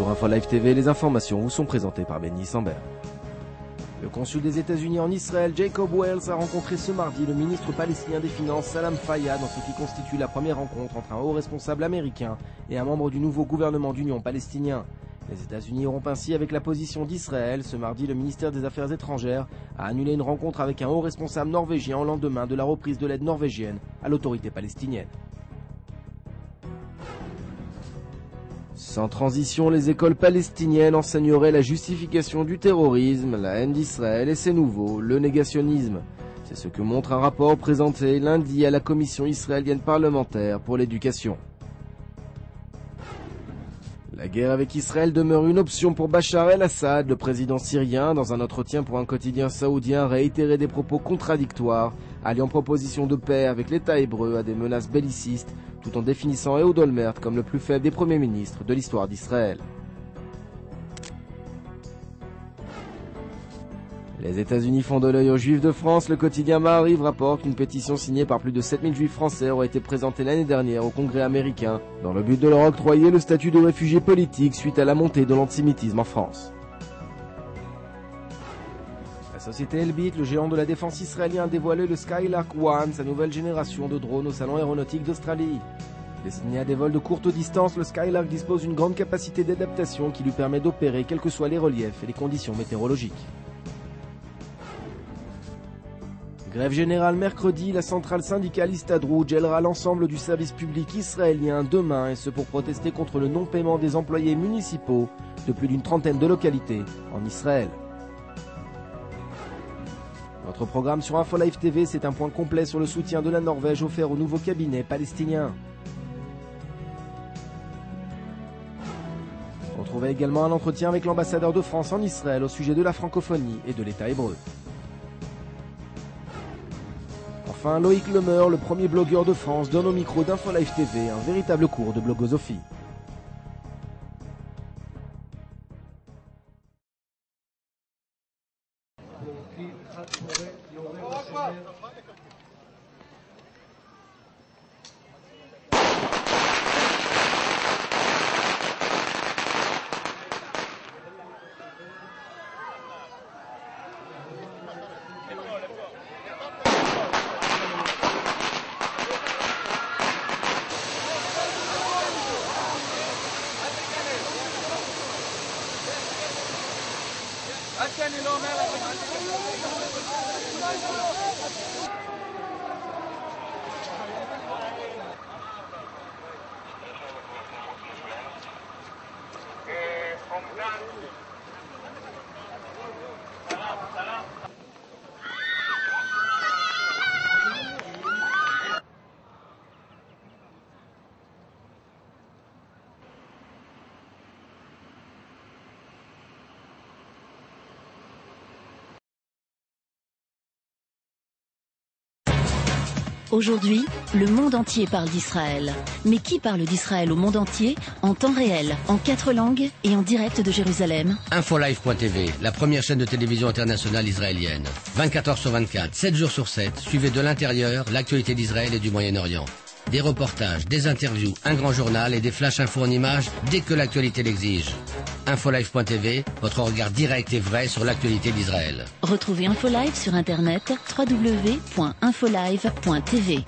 Sur InfoLive TV, les informations vous sont présentées par Benny Sambert. Le consul des États-Unis en Israël, Jacob Wells, a rencontré ce mardi le ministre palestinien des Finances, Salam Fayyad, dans ce qui constitue la première rencontre entre un haut responsable américain et un membre du nouveau gouvernement d'union palestinien. Les États-Unis rompent ainsi avec la position d'Israël. Ce mardi, le ministère des Affaires étrangères a annulé une rencontre avec un haut responsable norvégien au lendemain de la reprise de l'aide norvégienne à l'autorité palestinienne. Sans transition, les écoles palestiniennes enseigneraient la justification du terrorisme, la haine d'Israël et c'est nouveau, le négationnisme. C'est ce que montre un rapport présenté lundi à la commission israélienne parlementaire pour l'éducation. La guerre avec Israël demeure une option pour Bachar el-Assad. Le président syrien, dans un entretien pour un quotidien saoudien, réitérait des propos contradictoires, alliant proposition de paix avec l'État hébreu à des menaces bellicistes, tout en définissant Ehud Olmert comme le plus faible des premiers ministres de l'histoire d'Israël. Les États-Unis font de l'œil aux Juifs de France. Le quotidien Maariv rapporte qu'une pétition signée par plus de 7000 Juifs français aurait été présentée l'année dernière au Congrès américain, dans le but de leur octroyer le statut de réfugiés politiques suite à la montée de l'antisémitisme en France. La société Elbit, le géant de la défense israélien, a dévoilé le Skylark One, sa nouvelle génération de drones au salon aéronautique d'Australie. Destiné à des vols de courte distance, le Skylark dispose d'une grande capacité d'adaptation qui lui permet d'opérer quels que soient les reliefs et les conditions météorologiques. Grève générale mercredi, la centrale syndicale Histadrut gèlera l'ensemble du service public israélien demain, et ce pour protester contre le non-paiement des employés municipaux de plus d'une trentaine de localités en Israël. Notre programme sur InfoLive TV, c'est un point complet sur le soutien de la Norvège offert au nouveau cabinet palestinien. Retrouvez également un entretien avec l'ambassadeur de France en Israël au sujet de la francophonie et de l'État hébreu. Enfin, Loïc Lemeur, le premier blogueur de France, donne au micro d'InfoLive TV un véritable cours de blogosophie. Aujourd'hui, le monde entier parle d'Israël. Mais qui parle d'Israël au monde entier, en temps réel, en 4 langues et en direct de Jérusalem? InfoLive.tv, la première chaîne de télévision internationale israélienne. 24 heures sur 24, 7 jours sur 7, suivez de l'intérieur l'actualité d'Israël et du Moyen-Orient. Des reportages, des interviews, un grand journal et des flash infos en images dès que l'actualité l'exige. InfoLive.tv, votre regard direct et vrai sur l'actualité d'Israël. Retrouvez InfoLive sur internet www.infolive.tv.